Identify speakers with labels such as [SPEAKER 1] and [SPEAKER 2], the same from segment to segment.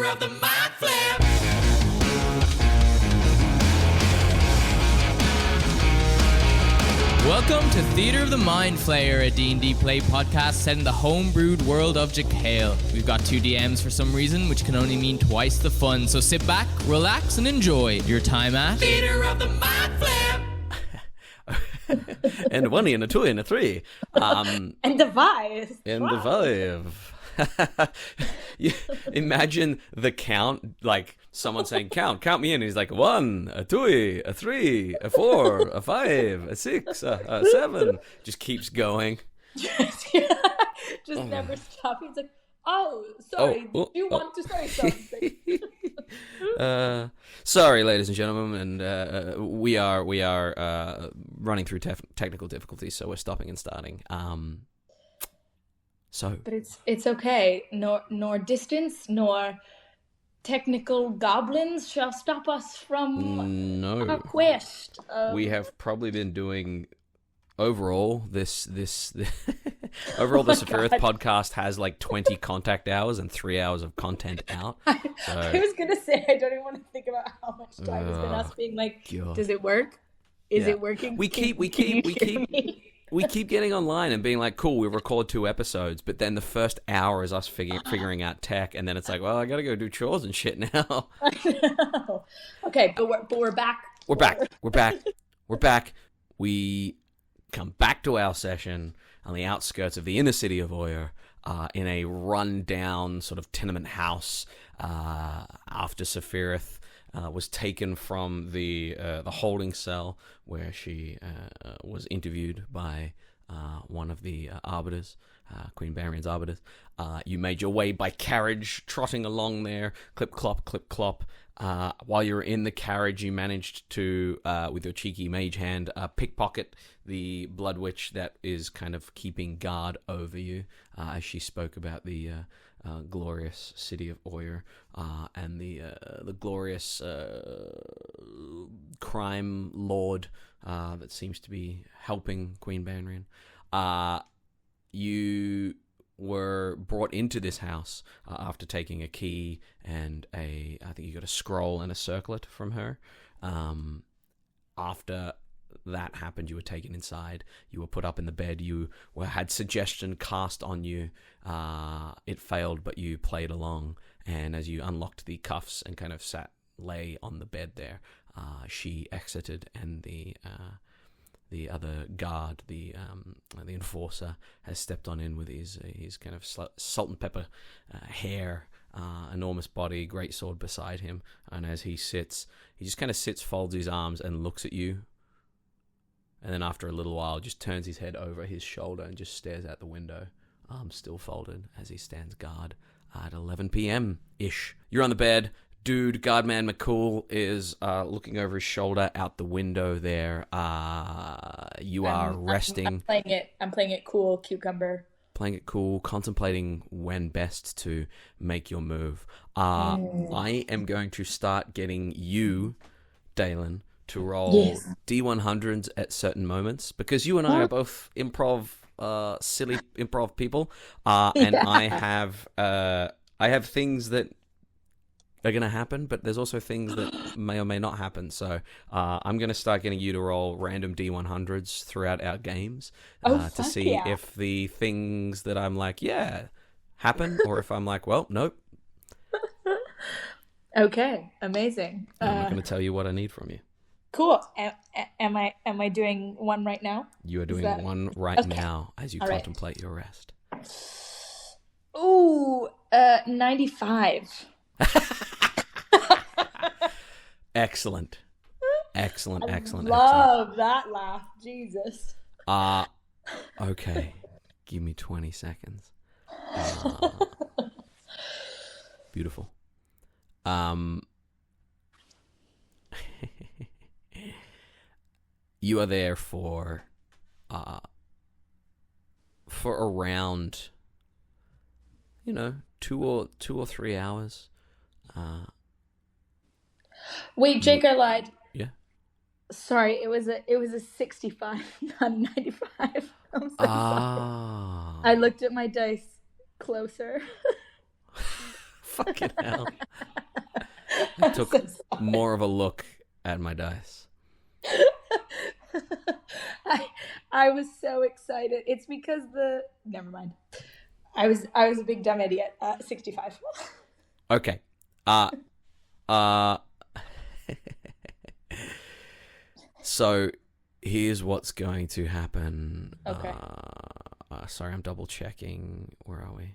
[SPEAKER 1] of the Mind Flip.
[SPEAKER 2] Welcome to Theatre of the Mind Flayer, a D&D play podcast set in the homebrewed world of Jekyll. We've got 2 DMs for some reason, which can only mean twice the fun. So sit back, relax, and enjoy your time at
[SPEAKER 1] Theatre of the Mind Flip.
[SPEAKER 3] And a 1 and a 2 and a 3.
[SPEAKER 4] And the vibe.
[SPEAKER 3] And the vibe. You imagine the count, like someone saying, count me in. And he's like, 1, a 2, a 3, a 4, a 5, a 6, a 7. Just keeps going.
[SPEAKER 4] Just never stopping. It's like, oh, sorry, do you want to say something?
[SPEAKER 3] Sorry, ladies and gentlemen, and we are running through technical difficulties, so we're stopping and starting.
[SPEAKER 4] But it's okay. Nor distance, nor technical goblins shall stop us from our quest.
[SPEAKER 3] We have probably been doing overall this overall the Safirith podcast has like 20 contact hours and 3 hours of content out.
[SPEAKER 4] I was gonna say I don't even want to think about how much time it's been us being like,
[SPEAKER 3] God.
[SPEAKER 4] Does it work? Is it working?
[SPEAKER 3] We keep getting online and being like, cool, we record 2 episodes, but then the first hour is us figuring out tech, and then it's like, well, I gotta go do chores and shit now.
[SPEAKER 4] I know. Okay, but we're back.
[SPEAKER 3] We're back. We come back to our session on the outskirts of the inner city of Oyer, in a run-down sort of tenement house, after Safirith was taken from the holding cell where she was interviewed by one of the arbiters, Queen Barian's arbiters. You made your way by carriage, trotting along there, clip clop. While you were in the carriage, you managed to, with your cheeky mage hand, pickpocket the blood witch that is kind of keeping guard over you, as she spoke about the glorious city of Oyer, and the glorious crime lord that seems to be helping Queen Banrian. You were brought into this house after taking a key and I think you got a scroll and a circlet from her. After that happened, you were taken inside. You were put up in the bed. You had suggestion cast on you. It failed, but you played along. And as you unlocked the cuffs and kind of lay on the bed there, she exited, and the other guard, the enforcer, has stepped on in with his kind of salt and pepper hair, enormous body, great sword beside him. And as he sits, he just kind of sits, folds his arms, and looks at you. And then after a little while, just turns his head over his shoulder and just stares out the window, arms still folded, as he stands guard at 11 p.m.-ish. You're on the bed. Dude, Guardman McCool is looking over his shoulder out the window there. You are resting.
[SPEAKER 4] I'm playing it cool, cucumber.
[SPEAKER 3] Playing it cool, contemplating when best to make your move. I am going to start getting you, Daelyn, to roll D100s at certain moments, because you and I are both silly improv people, and I have things that are going to happen, but there's also things that may or may not happen. So I'm going to start getting you to roll random D100s throughout our games to see if the things that I'm like, yeah, happen, or if I'm like, well, nope.
[SPEAKER 4] Okay, amazing.
[SPEAKER 3] I'm not going to tell you what I need from you.
[SPEAKER 4] Cool. Am I doing one right now?
[SPEAKER 3] You are doing one right now as you contemplate your rest.
[SPEAKER 4] Ooh, 95.
[SPEAKER 3] Excellent.
[SPEAKER 4] Love that laugh. Jesus.
[SPEAKER 3] Okay. Give me 20 seconds. Beautiful. You are there for around, 2 or 3 hours.
[SPEAKER 4] Wait, Jake, I lied.
[SPEAKER 3] Yeah.
[SPEAKER 4] Sorry, it was a 65, not 95. I'm so sorry. I looked at my dice closer.
[SPEAKER 3] Fucking hell. I took more of a look at my dice.
[SPEAKER 4] I was so excited. It's because never mind. I was a big dumb idiot. 65.
[SPEAKER 3] Okay. So here's what's going to happen.
[SPEAKER 4] Okay.
[SPEAKER 3] Sorry, I'm double checking. Where are we?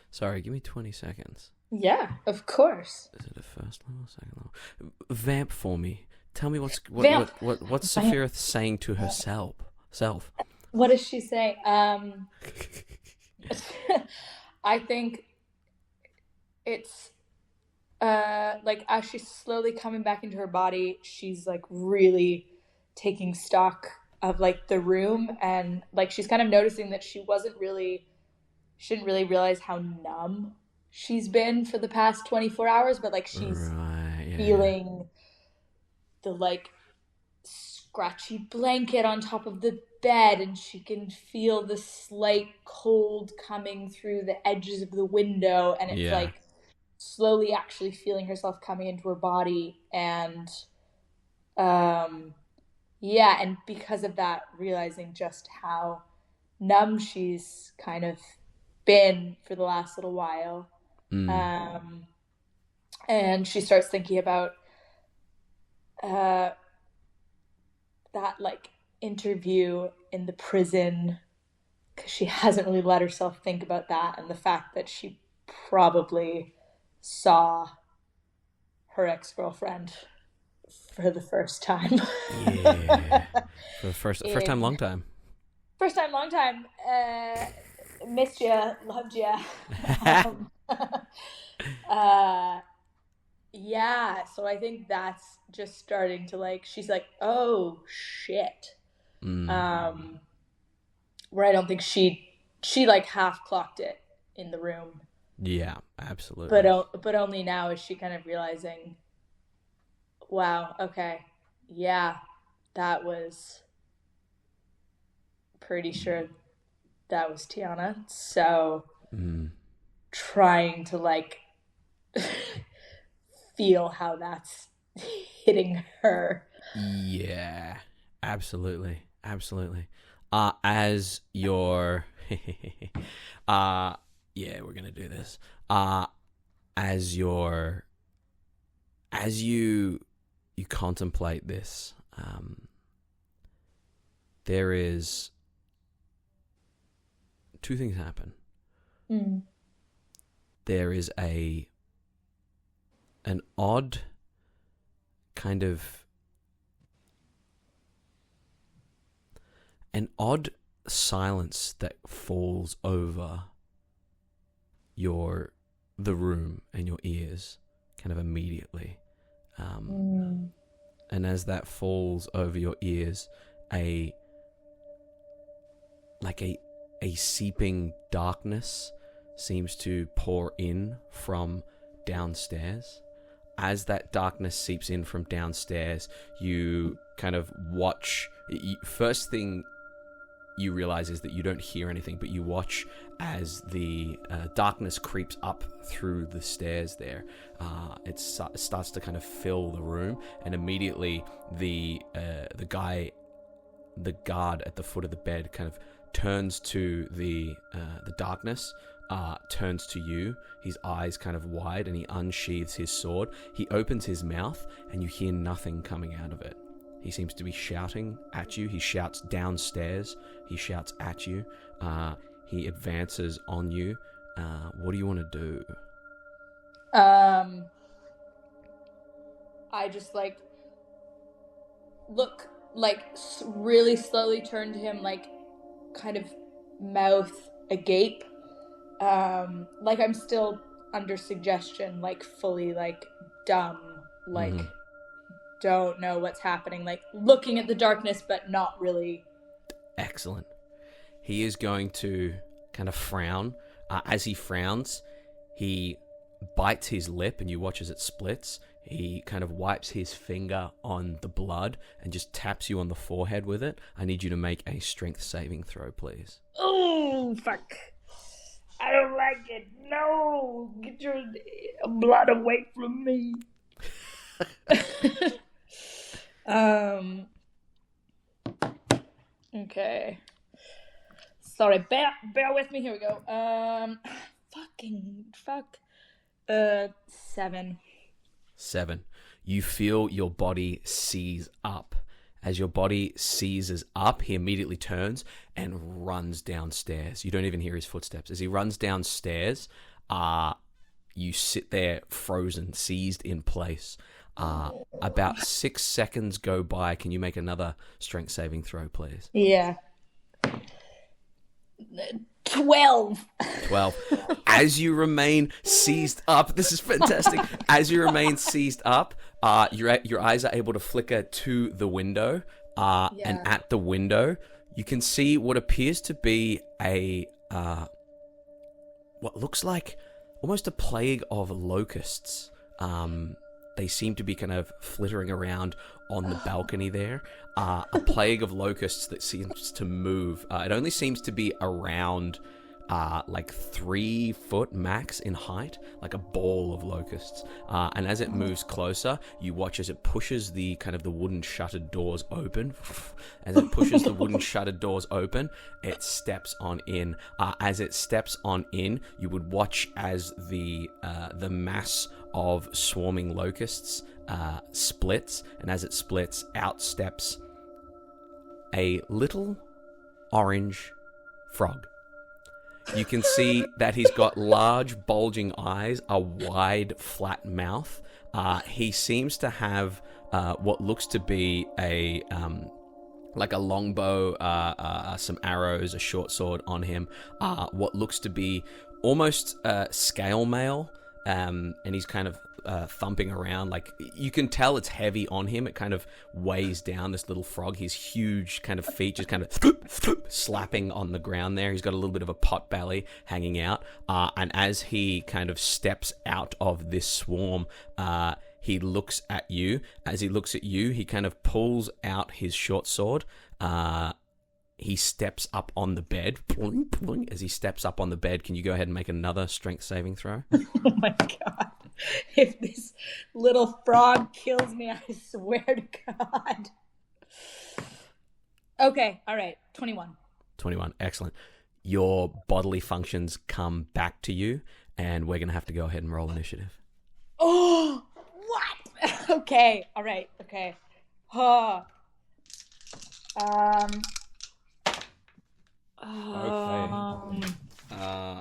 [SPEAKER 3] Sorry, give me 20 seconds.
[SPEAKER 4] Yeah, of course.
[SPEAKER 3] Is it a first level, second level? Vamp for me. Tell me what's Safirith saying to herself.
[SPEAKER 4] What does she say? I think it's like as she's slowly coming back into her body, she's like really taking stock of like the room, and like she's kind of noticing that she didn't really realize how numb she's been for the past 24 hours, but like she's feeling the like scratchy blanket on top of the bed, and she can feel the slight cold coming through the edges of the window, and it's like slowly actually feeling herself coming into her body, and and because of that, realizing just how numb she's kind of been for the last little while. And she starts thinking about that like interview in the prison, because she hasn't really let herself think about that, and the fact that she probably saw her ex-girlfriend for the first time.
[SPEAKER 3] For the first time, long time.
[SPEAKER 4] First time, long time. Missed ya, loved ya. So I think that's just starting to like, she's like, oh shit. Where I don't think she like half clocked it in the room.
[SPEAKER 3] Yeah, absolutely.
[SPEAKER 4] But only now is she kind of realizing, wow, okay, yeah, that was pretty sure that was Tiana. So trying to like feel how that's hitting her.
[SPEAKER 3] Yeah, absolutely. As your we're gonna do this. As you contemplate this, there is two things happen. There is an odd kind of silence that falls over the room and your ears kind of immediately. And as that falls over your ears, a seeping darkness seems to pour in from downstairs. As that darkness seeps in from downstairs, you kind of watch. First thing you realize is that you don't hear anything, but you watch as the darkness creeps up through the stairs there. It starts to kind of fill the room, and immediately the guard at the foot of the bed kind of turns to the darkness, turns to you, his eyes kind of wide, and he unsheathes his sword. He opens his mouth, and you hear nothing coming out of it. He seems to be shouting at you. He shouts downstairs. He shouts at you. He advances on you. What do you want to do?
[SPEAKER 4] I just like look, like really slowly turn to him, like kind of mouth agape, like I'm still under suggestion, like fully like dumb, like don't know what's happening, like looking at the darkness but not really.
[SPEAKER 3] Excellent. He is going to kind of frown. As he frowns, he bites his lip, and you watch as it splits. He kind of wipes his finger on the blood and just taps you on the forehead with it. I need you to make a strength saving throw, please.
[SPEAKER 4] Oh, fuck. I don't like it. No, get your blood away from me. Okay. Sorry, bear with me. Here we go. Fuck. 7.
[SPEAKER 3] 7. You feel your body seize up. As your body seizes up, he immediately turns and runs downstairs. You don't even hear his footsteps. As he runs downstairs, you sit there frozen, seized in place. About 6 seconds go by. Can you make another strength saving throw, please?
[SPEAKER 4] Yeah. 12.
[SPEAKER 3] 12. As you remain seized up, this is fantastic. As you remain seized up, your eyes are able to flicker to the window, and at the window, you can see what appears to be what looks like almost a plague of locusts. They seem to be kind of flittering around on the balcony there. A plague of locusts that seems to move. It only seems to be around like 3 foot max in height, like a ball of locusts. And as it moves closer, you watch as it pushes the wooden shuttered doors open. As it pushes the wooden shuttered doors open, it steps on in. As it steps on in, you would watch as the mass of swarming locusts splits, and as it splits, out steps a little orange frog. You can see that he's got large, bulging eyes, a wide, flat mouth. He seems to have what looks to be a longbow, some arrows, a short sword on him. What looks to be almost scale mail, and he's kind of thumping around. Like, you can tell it's heavy on him. It kind of weighs down this little frog. His huge kind of feet just kind of slapping on the ground there. He's got a little bit of a pot belly hanging out. And as he kind of steps out of this swarm, he looks at you. As he looks at you, he kind of pulls out his short sword. He steps up on the bed. As he steps up on the bed, can you go ahead and make another strength saving throw?
[SPEAKER 4] Oh my god. If this little frog kills me, I swear to God. Okay, all right. 21.
[SPEAKER 3] 21, excellent. Your bodily functions come back to you, and we're going to have to go ahead and roll initiative.
[SPEAKER 4] Oh, what? Okay, all right, okay.
[SPEAKER 3] Okay.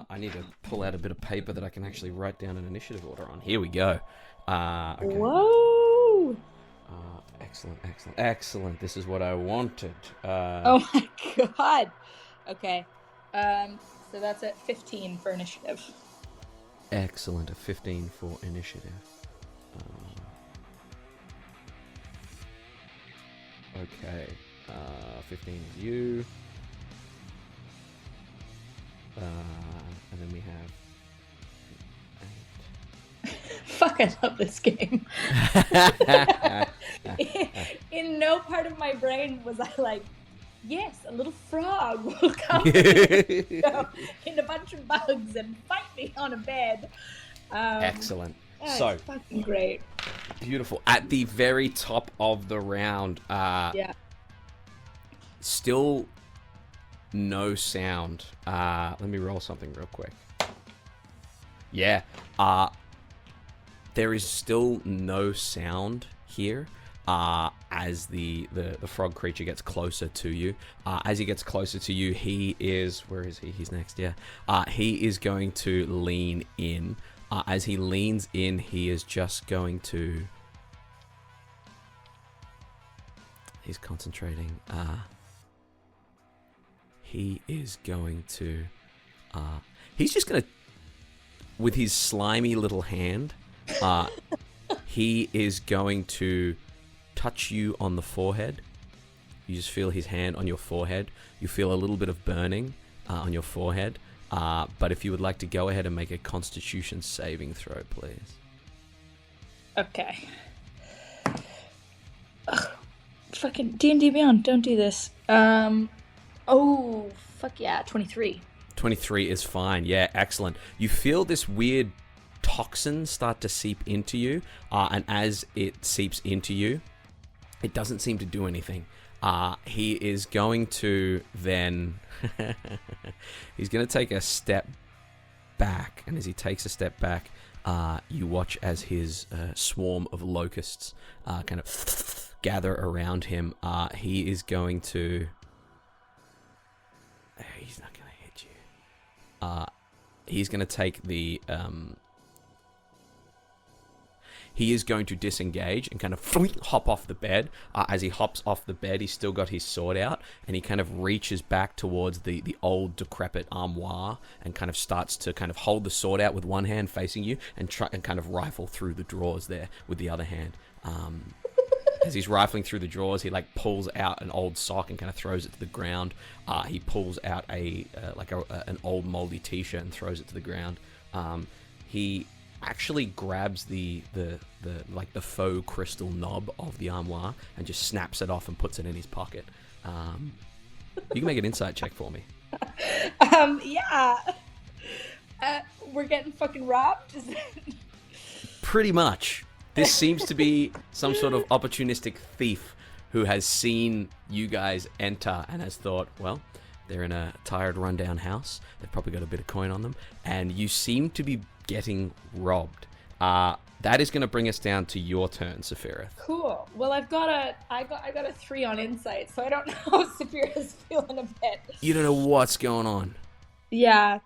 [SPEAKER 3] I need to pull out a bit of paper that I can actually write down an initiative order on. Here we go. Okay.
[SPEAKER 4] Whoa!
[SPEAKER 3] Excellent. This is what I wanted.
[SPEAKER 4] Oh my god. Okay. So that's at 15 for initiative.
[SPEAKER 3] Excellent. A 15 for initiative. Okay. 15 is you. And then we have 8.
[SPEAKER 4] Fuck, I love this game. In no part of my brain was I like, yes, a little frog will come in a bunch of bugs and fight me on a bed.
[SPEAKER 3] Excellent.
[SPEAKER 4] So it's fucking great.
[SPEAKER 3] Beautiful. At the very top of the round, still no sound. Let me roll something real quick. Yeah. There is still no sound here as the frog creature gets closer to you. As he gets closer to you, he is... Where is he? He's next, yeah. He is going to lean in. As he leans in, he is just going to... He's concentrating. He is going to... he's just going to... With his slimy little hand, he is going to touch you on the forehead. You just feel his hand on your forehead. You feel a little bit of burning on your forehead. But if you would like to go ahead and make a Constitution saving throw, please.
[SPEAKER 4] Okay. Ugh, fucking D&D Beyond, don't do this. Oh, fuck yeah, 23.
[SPEAKER 3] 23 is fine. Yeah, excellent. You feel this weird toxin start to seep into you, and as it seeps into you, it doesn't seem to do anything. He is going to then... he's going to take a step back, and as he takes a step back, you watch as his swarm of locusts kind of gather around him. He is going to... He's not going to hit you. He's going to take the... He is going to disengage and kind of hop off the bed. As he hops off the bed, he's still got his sword out, and he kind of reaches back towards the old decrepit armoire and kind of starts to kind of hold the sword out with one hand facing you and try and kind of rifle through the drawers there with the other hand. As he's rifling through the drawers, he like pulls out an old sock and kind of throws it to the ground. He pulls out an old moldy t-shirt and throws it to the ground. He actually grabs the faux crystal knob of the armoire and just snaps it off and puts it in his pocket. You can make an insight check for me.
[SPEAKER 4] Yeah. We're getting fucking robbed.
[SPEAKER 3] Pretty much. This seems to be some sort of opportunistic thief who has seen you guys enter and has thought, well, they're in a tired, rundown house. They've probably got a bit of coin on them. And you seem to be getting robbed. That is going to bring us down to your turn, Safirith.
[SPEAKER 4] Cool. Well, I got a 3 on insight, so I don't know how Safirith's feeling a bit.
[SPEAKER 3] You don't know what's going on.
[SPEAKER 4] Yeah,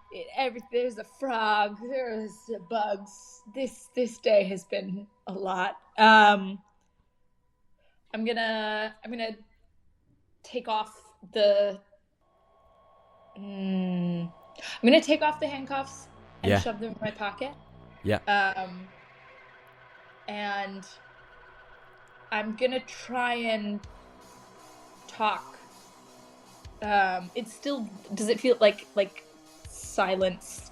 [SPEAKER 4] there's a frog, there's bugs. This day has been a lot. I'm gonna take off the handcuffs and shove them in my pocket.
[SPEAKER 3] Yeah.
[SPEAKER 4] And I'm gonna try and talk. Does it feel like silence?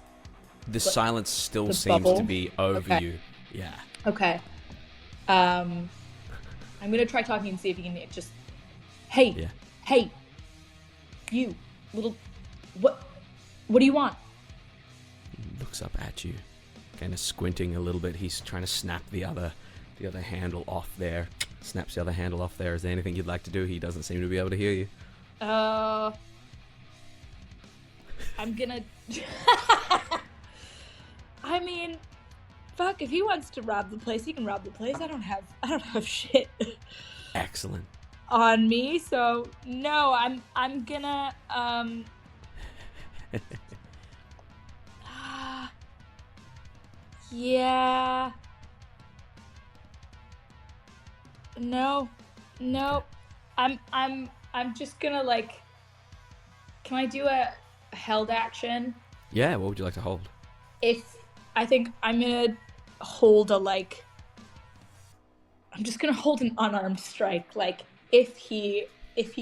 [SPEAKER 3] The silence still seems
[SPEAKER 4] bubble?
[SPEAKER 3] to be over you. Yeah.
[SPEAKER 4] Okay. I'm gonna try talking and see if he can just, hey, you little, what do you want?
[SPEAKER 3] He looks up at you, kind of squinting a little bit. He's trying to snap the other handle off there. Snaps the other handle off there. Is there anything you'd like to do? He doesn't seem to be able to hear you.
[SPEAKER 4] I'm gonna. I mean, fuck. If he wants to rob the place, he can rob the place. I don't have shit.
[SPEAKER 3] Excellent.
[SPEAKER 4] On me, so no. I'm gonna. Yeah. No. I'm just gonna can I do a held action?
[SPEAKER 3] Yeah, what would you like to hold?
[SPEAKER 4] I think I'm gonna hold I'm just gonna hold an unarmed strike. If he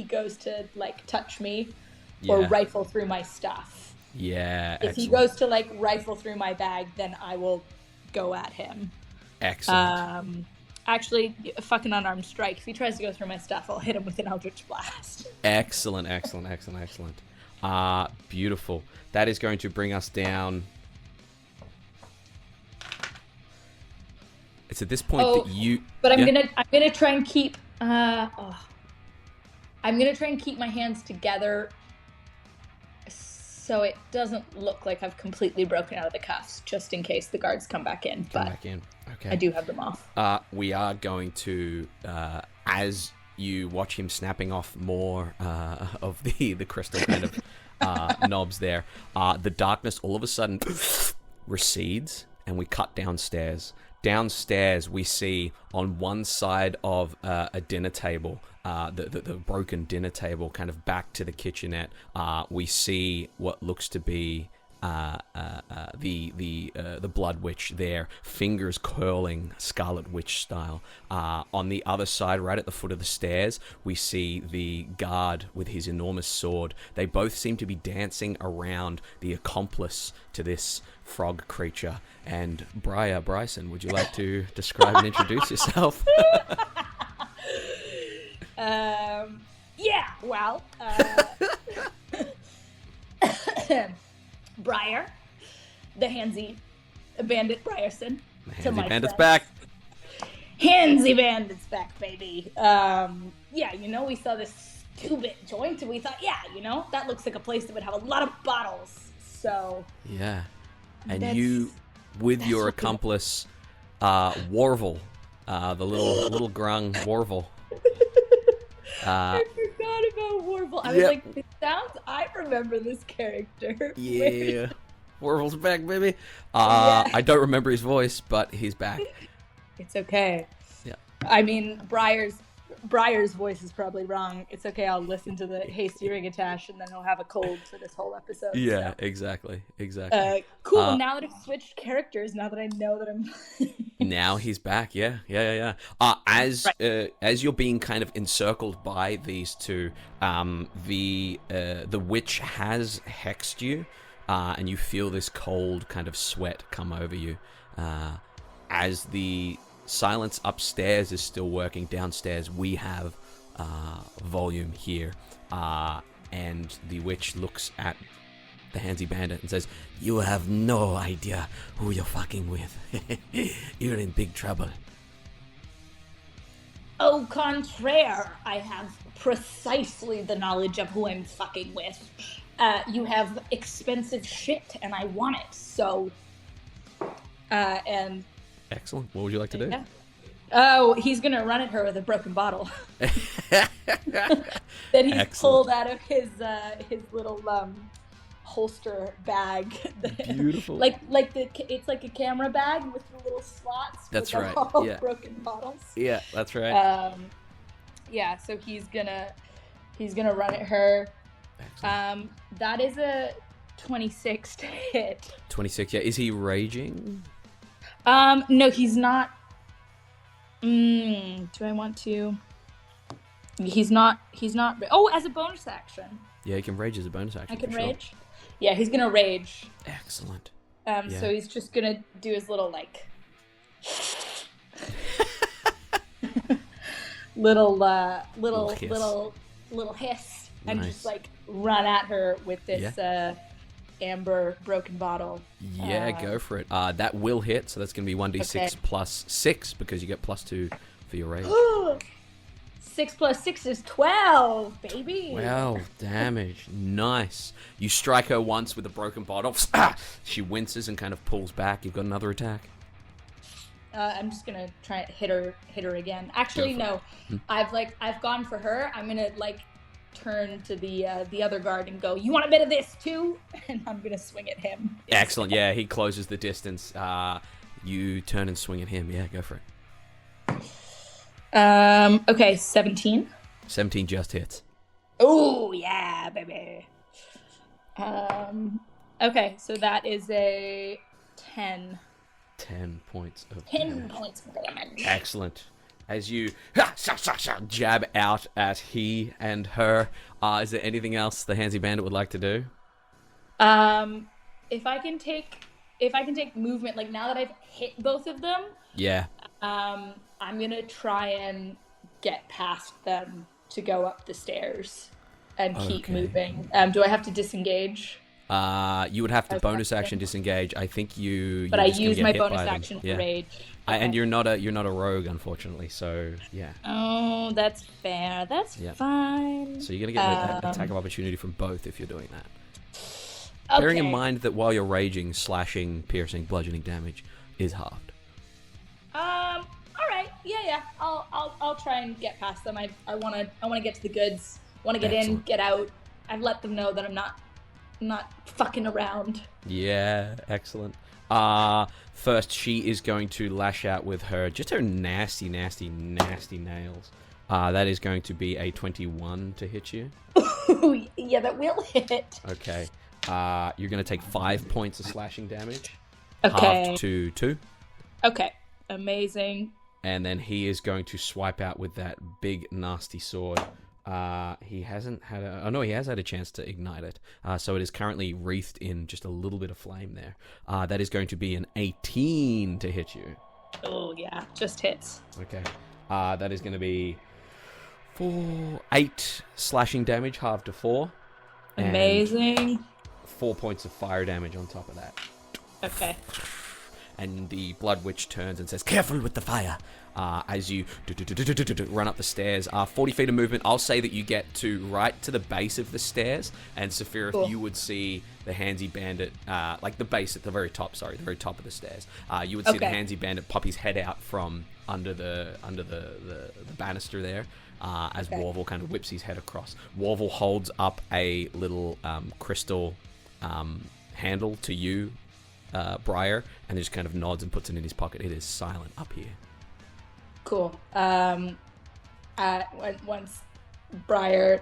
[SPEAKER 4] goes to touch me or rifle through my stuff.
[SPEAKER 3] Yeah.
[SPEAKER 4] If he goes to rifle through my bag, then I will go at him.
[SPEAKER 3] Excellent.
[SPEAKER 4] Actually, a fucking unarmed strike. If he tries to go through my stuff, I'll hit him with an Eldritch Blast.
[SPEAKER 3] Excellent. Beautiful. That is going to bring us down. It's at this point that you.
[SPEAKER 4] But I'm gonna try and keep. I'm gonna try and keep my hands together, so it doesn't look like I've completely broken out of the cuffs, just in case the guards come back in.
[SPEAKER 3] Okay.
[SPEAKER 4] I do have them off.
[SPEAKER 3] We are going to, as you watch him snapping off more of the crystal kind of knobs there, the darkness all of a sudden recedes, and we cut downstairs. Downstairs, we see on one side of a dinner table, the broken dinner table, kind of back to the kitchenette. We see what looks to be the Blood Witch there, fingers curling Scarlet Witch style. On the other side, right at the foot of the stairs, we see the guard with his enormous sword. They both seem to be dancing around the accomplice to this frog creature. And Bryson, would you like to describe and introduce yourself?
[SPEAKER 4] Briar, the handsy bandit Brierson.
[SPEAKER 3] The handsy bandit's back.
[SPEAKER 4] Handsy bandit's back, baby. Yeah, we saw this 2-bit joint, and we thought, that looks like a place that would have a lot of bottles. So
[SPEAKER 3] yeah, and you, with your accomplice, Warvel, the little grung Warvel.
[SPEAKER 4] I forgot about Warble. I was like, I remember this character.
[SPEAKER 3] Yeah. Warvel's back, baby. I don't remember his voice, but he's back.
[SPEAKER 4] It's okay.
[SPEAKER 3] Yeah.
[SPEAKER 4] I mean, Briar's voice is probably wrong. It's okay. I'll listen to the hasty ring-attach, and then he'll have a cold for this whole episode.
[SPEAKER 3] Yeah,
[SPEAKER 4] so.
[SPEAKER 3] Exactly.
[SPEAKER 4] Cool. Now that I've switched characters, now that I know that I'm...
[SPEAKER 3] Now he's back. Yeah. As you're being kind of encircled by these two, the witch has hexed you, and you feel this cold kind of sweat come over you, as the silence upstairs is still working. Downstairs we have volume here, and the witch looks at the handsy bandit and says, "You have no idea who you're fucking with. You're in big trouble."
[SPEAKER 4] Au contraire, I have precisely the knowledge of who I'm fucking with. You have expensive shit, and I want it, so... and...
[SPEAKER 3] Excellent. What would you like to do?
[SPEAKER 4] Yeah. Oh, he's gonna run at her with a broken bottle that he's
[SPEAKER 3] Excellent.
[SPEAKER 4] pulled out of his little holster bag.
[SPEAKER 3] Beautiful.
[SPEAKER 4] It's like a camera bag with the little slots.
[SPEAKER 3] That's
[SPEAKER 4] with
[SPEAKER 3] right.
[SPEAKER 4] all
[SPEAKER 3] Yeah.
[SPEAKER 4] Broken bottles.
[SPEAKER 3] Yeah, that's right.
[SPEAKER 4] Yeah. So he's gonna run at her.
[SPEAKER 3] Excellent.
[SPEAKER 4] That is a 26 to hit.
[SPEAKER 3] 26. Yeah. Is he raging?
[SPEAKER 4] No, he's not. Do I want to? He's not. Oh, as a bonus action.
[SPEAKER 3] Yeah, he can rage as a bonus action.
[SPEAKER 4] I can
[SPEAKER 3] for sure.
[SPEAKER 4] rage. Yeah, he's gonna rage.
[SPEAKER 3] Excellent.
[SPEAKER 4] So he's just gonna do his little little hiss and
[SPEAKER 3] Nice.
[SPEAKER 4] just run at her with this amber broken bottle.
[SPEAKER 3] Yeah, go for it. That will hit, so that's going to be 1d6
[SPEAKER 4] Okay.
[SPEAKER 3] plus 6 because you get plus 2 for your rage.
[SPEAKER 4] 6 plus 6 is 12, baby.
[SPEAKER 3] Wow, damage. Nice. You strike her once with a broken bottle. She winces and kind of pulls back. You've got another attack.
[SPEAKER 4] I'm just gonna try to hit her again. Actually, no. I've gone for her. I'm gonna turn to the other guard and go, "You want a bit of this too?" And I'm gonna swing at him.
[SPEAKER 3] Excellent. Yeah, he closes the distance. You turn and swing at him. Yeah, go for it.
[SPEAKER 4] Okay, 17.
[SPEAKER 3] 17 just hits.
[SPEAKER 4] Oh yeah, baby. Okay, so that is a 10.
[SPEAKER 3] 10 points of
[SPEAKER 4] 10
[SPEAKER 3] damage.
[SPEAKER 4] points of damage.
[SPEAKER 3] Excellent. As you jab out at he and her, is there anything else the handsy bandit would like to do?
[SPEAKER 4] If I can take movement, now that I've hit both of them,
[SPEAKER 3] Yeah.
[SPEAKER 4] I'm gonna try and get past them to go up the stairs and keep
[SPEAKER 3] Okay.
[SPEAKER 4] moving. Do I have to disengage?
[SPEAKER 3] You would have to
[SPEAKER 4] Okay.
[SPEAKER 3] bonus action disengage. I think
[SPEAKER 4] But
[SPEAKER 3] you're
[SPEAKER 4] I
[SPEAKER 3] just gonna
[SPEAKER 4] use
[SPEAKER 3] get
[SPEAKER 4] my
[SPEAKER 3] hit by
[SPEAKER 4] bonus
[SPEAKER 3] them.
[SPEAKER 4] action for
[SPEAKER 3] Yeah.
[SPEAKER 4] rage.
[SPEAKER 3] And
[SPEAKER 4] Okay.
[SPEAKER 3] you're not a rogue, unfortunately. So yeah.
[SPEAKER 4] Oh, that's fair. That's
[SPEAKER 3] Yeah.
[SPEAKER 4] fine.
[SPEAKER 3] So you're gonna get an attack of opportunity from both if you're doing that.
[SPEAKER 4] Okay.
[SPEAKER 3] Bearing in mind that while you're raging, slashing, piercing, bludgeoning damage is halved.
[SPEAKER 4] All right. Yeah. I'll try and get past them. I wanna get to the goods. Want to get in,
[SPEAKER 3] Excellent.
[SPEAKER 4] get out. I've let them know that I'm not fucking around.
[SPEAKER 3] Yeah, excellent. First, she is going to lash out with her nasty nails. That is going to be a 21 to hit you.
[SPEAKER 4] Yeah, that will hit.
[SPEAKER 3] Okay. You're going to take 5 points of slashing damage.
[SPEAKER 4] Okay.
[SPEAKER 3] Halved to 2.
[SPEAKER 4] Okay. Amazing.
[SPEAKER 3] And then he is going to swipe out with that big, nasty sword. He hasn't had he has had a chance to ignite it. So it is currently wreathed in just a little bit of flame there. That is going to be an 18 to hit you.
[SPEAKER 4] Oh, yeah. Just hits.
[SPEAKER 3] Okay. That is going to be 8 slashing damage, halved to 4. And
[SPEAKER 4] Amazing.
[SPEAKER 3] 4 points of fire damage on top of that.
[SPEAKER 4] Okay.
[SPEAKER 3] And the Blood Witch turns and says, "Careful with the fire." As you run up the stairs, 40 feet of movement. I'll say that you get to right to the base of the stairs, and Safirith,
[SPEAKER 4] Cool.
[SPEAKER 3] you would see the Handsy Bandit, like the base at the very top. Sorry, the very top of the stairs. You would see the Handsy Bandit pop his head out from under the banister there, as Warvel kind of whips his head across. Warvel holds up a little crystal handle to you, Briar, and just kind of nods and puts it in his pocket. It is silent up here.
[SPEAKER 4] Cool. Once Briar,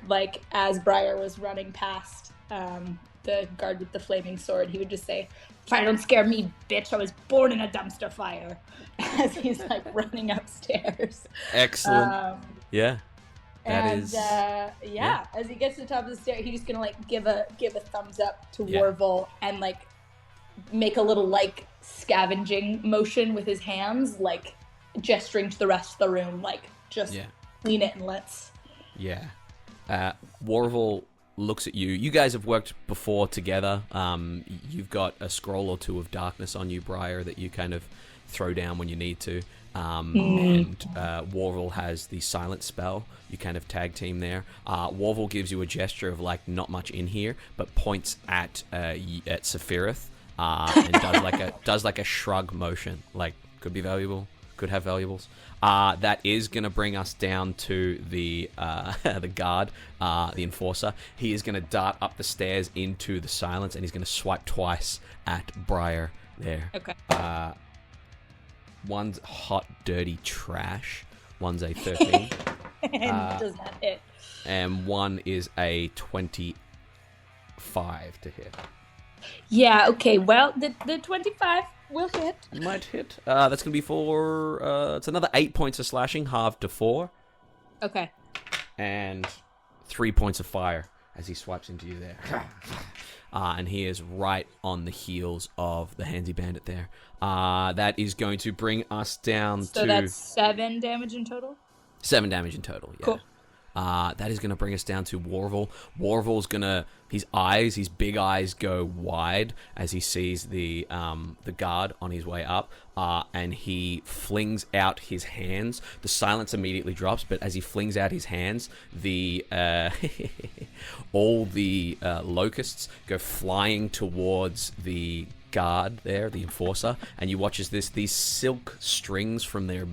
[SPEAKER 4] as Briar was running past the guard with the flaming sword, he would just say, "Fire don't scare me, bitch. I was born in a dumpster fire," as he's running upstairs.
[SPEAKER 3] Excellent. Yeah.
[SPEAKER 4] As he gets to the top of the stair, he's just gonna give a thumbs up to Warvel and make a little scavenging motion with his hands, gesturing to the rest of the room, clean it and let's.
[SPEAKER 3] Yeah. Warvel looks at you. You guys have worked before together. You've got a scroll or two of darkness on you, Briar, that you kind of throw down when you need to. And Warvel has the silent spell. You kind of tag team there. Warvel gives you a gesture of not much in here, but points at Safirith, and does a shrug motion. Could be valuable. Could have valuables. That is going to bring us down to the the guard, the enforcer. He is going to dart up the stairs into the silence, and he's going to swipe twice at Briar there.
[SPEAKER 4] Okay.
[SPEAKER 3] One's hot, dirty trash. One's a 13.
[SPEAKER 4] And does not hit.
[SPEAKER 3] And one is a 25 to hit.
[SPEAKER 4] Yeah, okay. Well, the 25 will hit.
[SPEAKER 3] Might hit. That's going to be for... it's another 8 points of slashing, halved to 4.
[SPEAKER 4] Okay.
[SPEAKER 3] And 3 points of fire as he swipes into you there. And he is right on the heels of the Handsy Bandit there. That is going to bring us down to...
[SPEAKER 4] So that's 7 damage in total?
[SPEAKER 3] 7 damage in total, yeah.
[SPEAKER 4] Cool.
[SPEAKER 3] That is going to bring us down to Warvel. Warvel's going to... His big eyes go wide as he sees the guard on his way up, and he flings out his hands. The silence immediately drops, but as he flings out his hands, all the locusts go flying towards the guard there, the enforcer, and you watch as these silk strings from their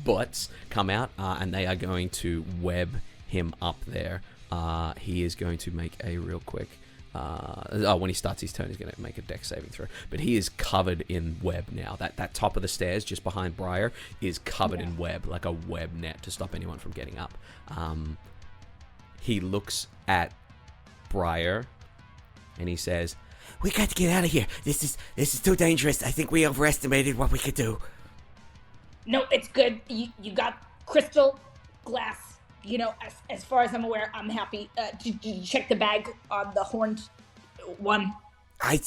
[SPEAKER 3] butts come out, and they are going to web him up there. He is going to make a real quick... when he starts his turn, he's going to make a dex saving throw. But he is covered in web now. That top of the stairs, just behind Briar, is covered in web, like a web net to stop anyone from getting up. He looks at Briar, and he says,
[SPEAKER 5] "We got to get out of here. This is too dangerous. I think we overestimated what we could do."
[SPEAKER 4] No, it's good. You got crystal glass. As far as I'm aware, I'm happy. Did you check the bag on the horned one?
[SPEAKER 5] I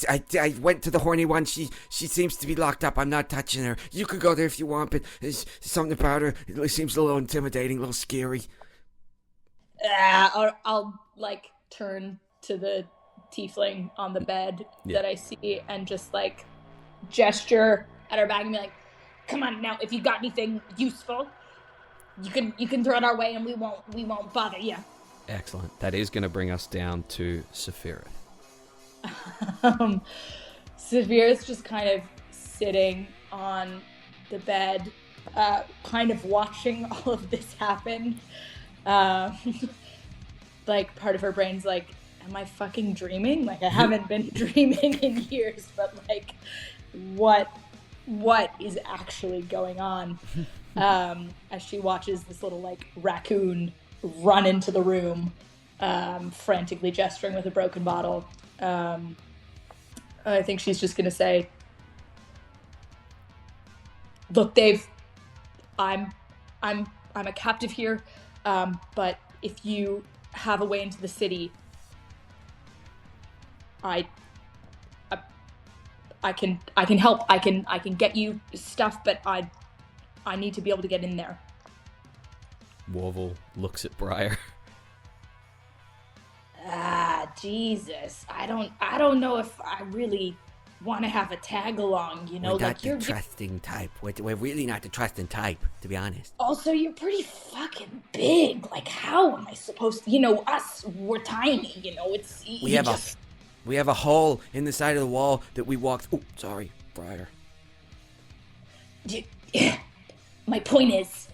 [SPEAKER 5] went to the horny one. She seems to be locked up. I'm not touching her. You could go there if you want, but there's something about her. It seems a little intimidating, a little scary.
[SPEAKER 4] I'll turn to the tiefling on the bed that I see and just gesture at her bag and be like, "Come on now, if you got anything useful, you can throw it our way and we won't bother you."
[SPEAKER 3] excellent. That is going to bring us down to Safirith.
[SPEAKER 4] Safirith's just kind of sitting on the bed, kind of watching all of this happen. Part of her brain's like, am I fucking dreaming? I haven't been dreaming in years, but what is actually going on? As she watches this little raccoon run into the room, frantically gesturing with a broken bottle. I think she's just gonna say, "Look, Dave, I'm a captive here, but if you have a way into the city, I can help. I can get you stuff, but I need to be able to get in there."
[SPEAKER 3] Warvel looks at Briar.
[SPEAKER 4] Jesus, I don't know if I really want to have a tag along, you know,
[SPEAKER 5] We're not
[SPEAKER 4] like
[SPEAKER 5] the
[SPEAKER 4] you're
[SPEAKER 5] trusting type. We're really not the trusting type, to be honest.
[SPEAKER 4] also you're pretty fucking big. Like how am I supposed to, you know, we're tiny, you know, it's
[SPEAKER 5] We have a hole in the side of the wall that we walked. Oh, sorry, Briar.
[SPEAKER 4] My point is,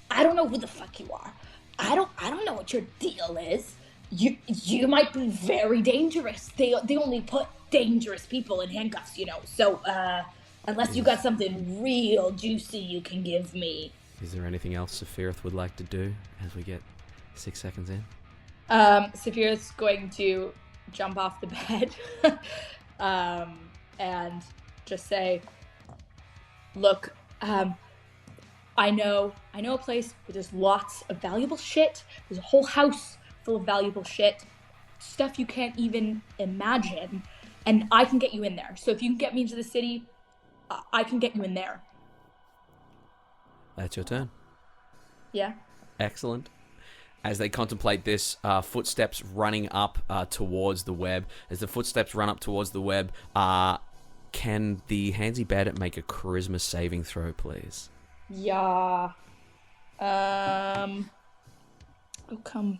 [SPEAKER 4] I don't know who the fuck you are. I don't know what your deal is. You might be very dangerous. They only put dangerous people in handcuffs, you know. So unless you got something real juicy you can give me.
[SPEAKER 3] Is there anything else Safirith would like to do as we get 6 seconds in?
[SPEAKER 4] Safirith's going to jump off the bed and just say, look, I know a place where there's lots of valuable shit. There's a whole house full of valuable shit, stuff you can't even imagine, and I can get you in there. So if you can get me into the city, I can get you in there.
[SPEAKER 3] That's your turn.
[SPEAKER 4] Yeah.
[SPEAKER 3] Excellent. As they contemplate this, footsteps running up towards the web. As the footsteps run up towards the web, can the handsy bandit make a charisma saving throw, please?
[SPEAKER 4] Yeah. Oh, come.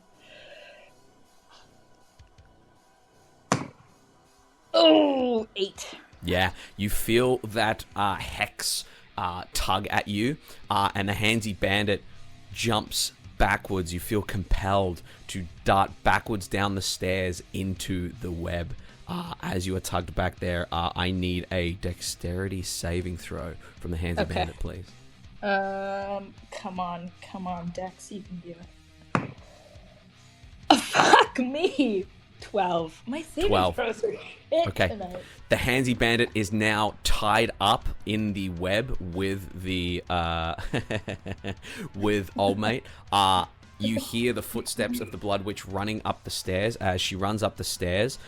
[SPEAKER 4] Oh, 8.
[SPEAKER 3] Yeah, you feel that hex tug at you, and the handsy bandit jumps backwards. You feel compelled to dart backwards down the stairs into the web. As you are tugged back there, I need a dexterity saving throw from the handsy bandit, please.
[SPEAKER 4] Come on, Dex, you can do it. Oh, fuck me! 12. My saving
[SPEAKER 3] 12.
[SPEAKER 4] throws are shit
[SPEAKER 3] Okay.
[SPEAKER 4] tonight.
[SPEAKER 3] The handsy bandit is now tied up in the web with the with old mate. You hear the footsteps of the Blood Witch running up the stairs. As she runs up the stairs,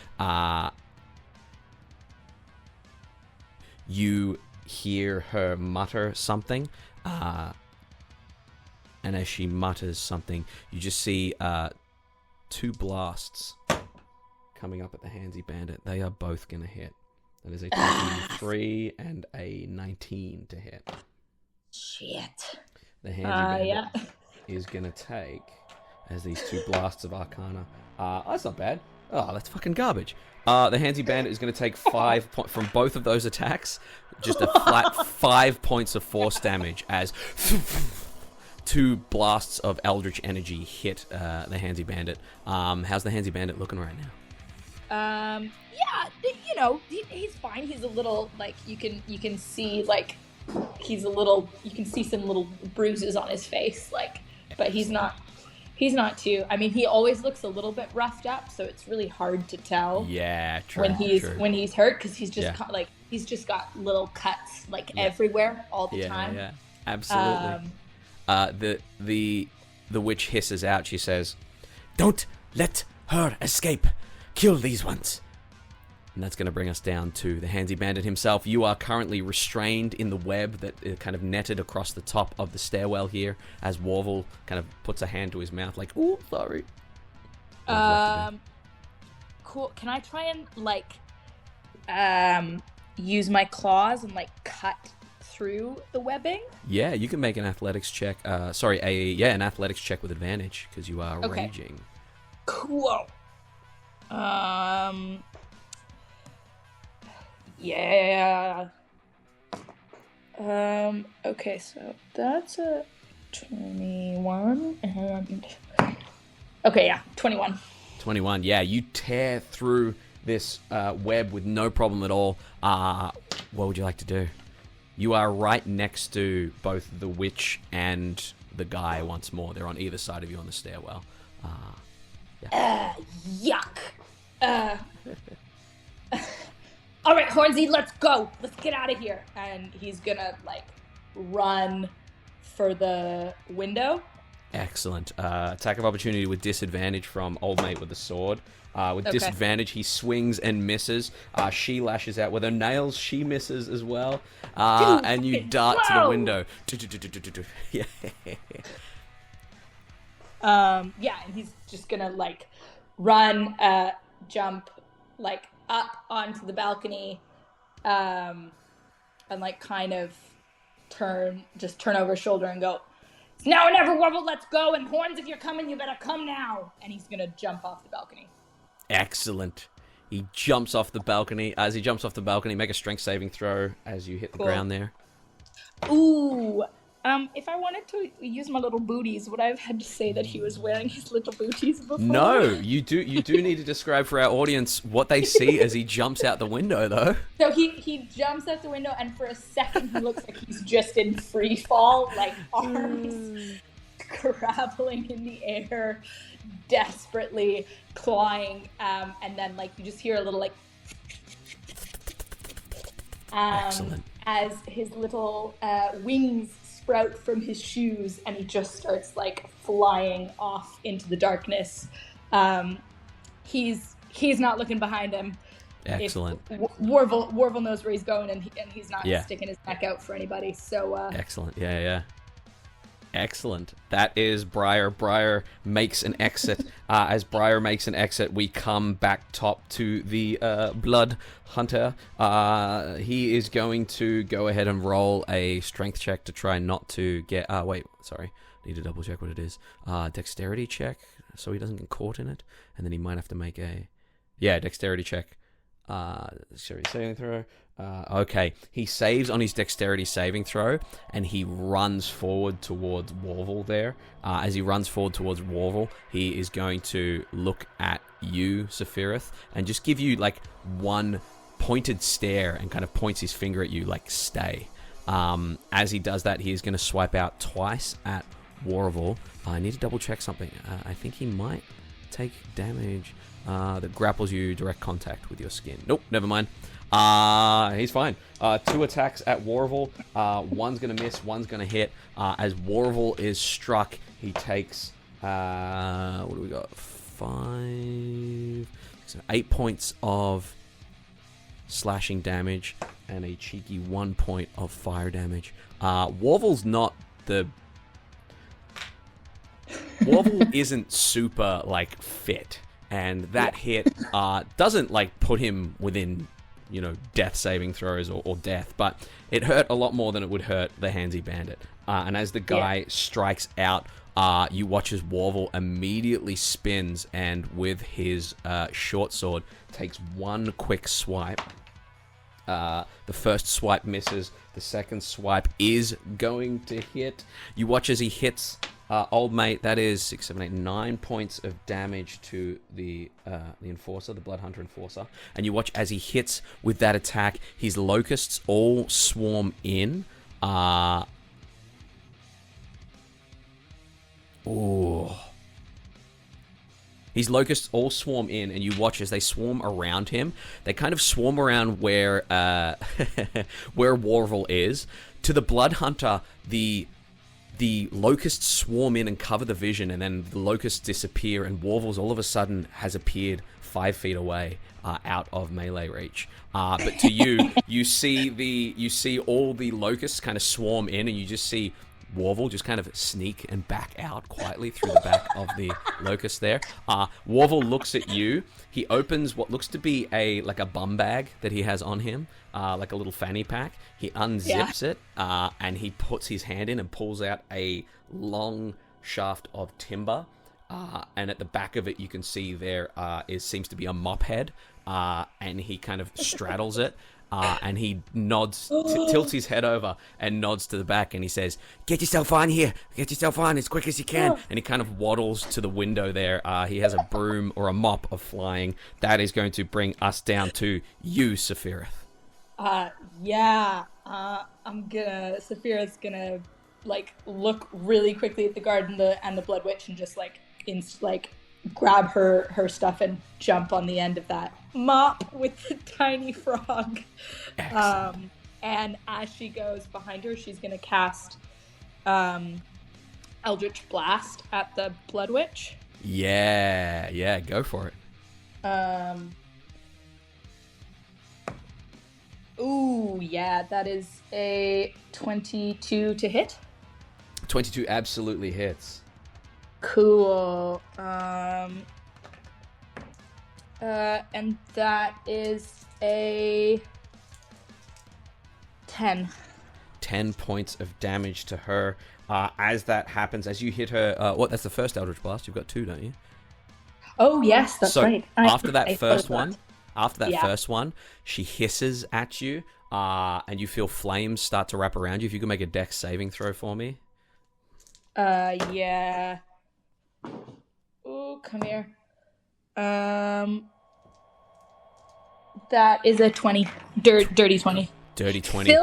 [SPEAKER 3] you hear her mutter something. And as she mutters something, you just see 2 blasts coming up at the handsy bandit. They are both going to hit. That is a 23 and a 19 to hit.
[SPEAKER 4] Shit.
[SPEAKER 3] The handsy bandit is going to take, as these 2 blasts of Arcana. That's not bad. Oh, that's fucking garbage. The handsy bandit is going to take 5 points from both of those attacks. Just a flat 5 points of force damage as 2 blasts of eldritch energy hit the handsy bandit. How's the handsy bandit looking right now?
[SPEAKER 4] Yeah, you know, he's fine. He's a little, like, you can see, like, you can see some little bruises on his face, like, but he's not too, I mean, he always looks a little bit roughed up, so it's really hard to tell.
[SPEAKER 3] Yeah, true.
[SPEAKER 4] When he's hurt, because he's just he's just got little cuts, like, everywhere all the time.
[SPEAKER 3] Yeah, absolutely. The witch hisses out. She says,
[SPEAKER 5] Don't let her escape. Kill these ones.
[SPEAKER 3] and that's going to bring us down to the handsy bandit himself. You are currently restrained in the web that kind of netted across the top of the stairwell here, as Warvel kind of puts a hand to his mouth like, "Ooh, sorry."
[SPEAKER 4] Cool. Can I try and use my claws and cut through the webbing?
[SPEAKER 3] Yeah, you can make an athletics check. An athletics check with advantage because you are raging.
[SPEAKER 4] Cool. Yeah. Okay, so that's a 21 and... Okay, yeah, 21.
[SPEAKER 3] 21, yeah, you tear through this web with no problem at all. What would you like to do? You are right next to both the witch and the guy once more. They're on either side of you on the stairwell.
[SPEAKER 4] Yuck. All right, Hornsey, let's go. Let's get out of here. And he's gonna run for the window.
[SPEAKER 3] Excellent. Attack of opportunity with disadvantage from Old Mate with the sword. With disadvantage, he swings and misses. She lashes out with her nails. She misses as well. And you dart to the window.
[SPEAKER 4] Yeah, and he's just gonna run jump like up onto the balcony, and like kind of turn over his shoulder and go, "It's now or never, Warble, let's go, and Horns, if you're coming, you better come now." And he's gonna jump off the balcony.
[SPEAKER 3] Excellent. He jumps off the balcony. As he jumps off the balcony, make a strength saving throw as you hit the ground there.
[SPEAKER 4] Ooh. If I wanted to use my little booties, would I have had to say that he was wearing his little booties before?
[SPEAKER 3] No, you do need to describe for our audience what they see as he jumps out the window, though.
[SPEAKER 4] So he jumps out the window, and for a second he looks like he's just in free fall, like arms grappling in the air, desperately clawing, and then like you just hear a little like
[SPEAKER 3] Excellent.
[SPEAKER 4] as his little wings sprout from his shoes, and he just starts like flying off into the darkness. He's not looking behind him.
[SPEAKER 3] Excellent.
[SPEAKER 4] Warble knows where he's going, and he's not sticking his neck out for anybody. So
[SPEAKER 3] excellent. Yeah. Excellent. That is Briar. Briar makes an exit. As Briar makes an exit, we come back top to the Blood Hunter. He is going to go ahead and roll a strength check to try not to get... Need to double check what it is. Dexterity check, so he doesn't get caught in it. And then he might have to make a... dexterity check. Saving throw. Okay, he saves on his dexterity saving throw, and he runs forward towards Warble there. As he runs forward towards Warble, he is going to look at you, Safirith, and just give you like one pointed stare and kind of points his finger at you like stay. As he does that, he is going to swipe out twice at Warble. I need to double check something. I think he might take damage that grapples you direct contact with your skin. Nope, never mind. He's fine. 2 attacks at Warble. One's going to miss, one's going to hit. As Warble is struck, he takes, what do we got? 8 points of slashing damage and a cheeky 1 point of fire damage. Warble isn't super, like, fit. And that hit doesn't, like, put him within... death saving throws or death, but it hurt a lot more than it would hurt the Handsy Bandit. And as the guy strikes out, you watch as Warble immediately spins and with his short sword takes one quick swipe. The first swipe misses. The second swipe is going to hit. You watch as he hits old mate. That is 6, 7, 8, 9 points of damage to the Enforcer, the Blood Hunter Enforcer. And you watch as he hits with that attack, his locusts all swarm in. His locusts all swarm in, and you watch as they swarm around him. They kind of swarm around where where Warble is. To the Blood Hunter, the locusts swarm in and cover the vision, and then the locusts disappear, and Warvels all of a sudden has appeared 5 feet away, out of melee reach. But to you, you see all the locusts kind of swarm in, and you just see Warble just kind of sneak and back out quietly through the back of the locust there. Warble looks at you. He opens what looks to be a bum bag that he has on him, like a little fanny pack. He unzips it, and he puts his hand in and pulls out a long shaft of timber. And at the back of it, you can see there seems to be a mop head, and he kind of straddles it. And he nods, tilts his head over and nods to the back, and he says,
[SPEAKER 5] Get yourself on here. Get yourself on as quick as you can.
[SPEAKER 3] And he kind of waddles to the window there. He has a broom or a mop of flying. That is going to bring us down to you, Safirith.
[SPEAKER 4] Safirith's gonna look really quickly at the guard and the Blood Witch and just grab her stuff and jump on the end of that mop with the tiny frog. And as she goes behind her, she's gonna cast Eldritch Blast at the Blood Witch.
[SPEAKER 3] Yeah, go for it.
[SPEAKER 4] That is a 22 to hit.
[SPEAKER 3] 22 absolutely hits.
[SPEAKER 4] Cool. And that is a 10.
[SPEAKER 3] 10 points of damage to her. As that happens, as you hit her, that's the first Eldritch Blast. You've got 2, don't you?
[SPEAKER 4] Oh, yes, that's right.
[SPEAKER 3] After that first one, she hisses at you, and you feel flames start to wrap around you. If you can make a dex saving throw for me.
[SPEAKER 4] Yeah. Oh, come here. That is a 20. Dirty 20.
[SPEAKER 3] Dirty 20.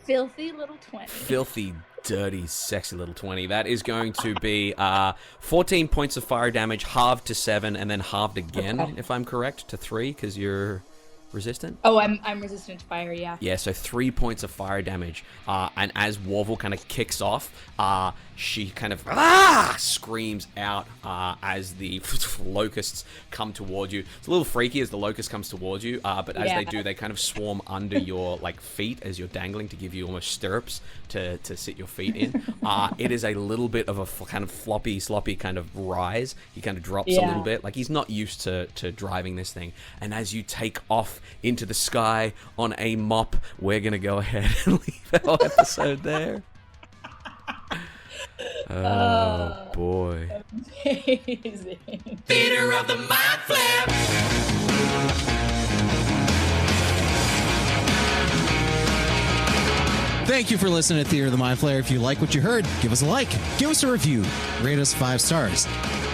[SPEAKER 4] Filthy little 20.
[SPEAKER 3] Filthy, dirty, sexy little 20. That is going to be 14 points of fire damage, halved to 7, and then halved again, if I'm correct, to 3, because you're resistant.
[SPEAKER 4] Oh, I'm resistant to fire, yeah.
[SPEAKER 3] Yeah, so 3 points of fire damage. And as Warvel kind of kicks off, she kind of screams out as the locusts come toward you. It's a little freaky as the locust comes towards you, but as they do, they kind of swarm under your feet as you're dangling to give you almost stirrups to sit your feet in. It is a little bit of a kind of floppy, sloppy kind of rise. He kind of drops a little bit. Like, he's not used to driving this thing. And as you take off into the sky on a mop, we're going to go ahead and leave our episode there. Oh, boy.
[SPEAKER 4] Amazing.
[SPEAKER 1] Theater of the Mind Flare.
[SPEAKER 6] Thank you for listening to Theater of the Mind Flayer. If you like what you heard, give us a like, give us a review, rate us 5 stars.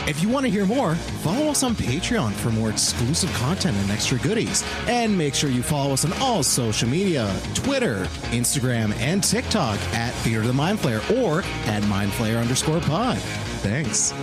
[SPEAKER 6] If you want to hear more, follow us on Patreon for more exclusive content and extra goodies. And make sure you follow us on all social media, Twitter, Instagram, and TikTok at Theater of the Mind Flayer or at mindflayer_pod. Thanks.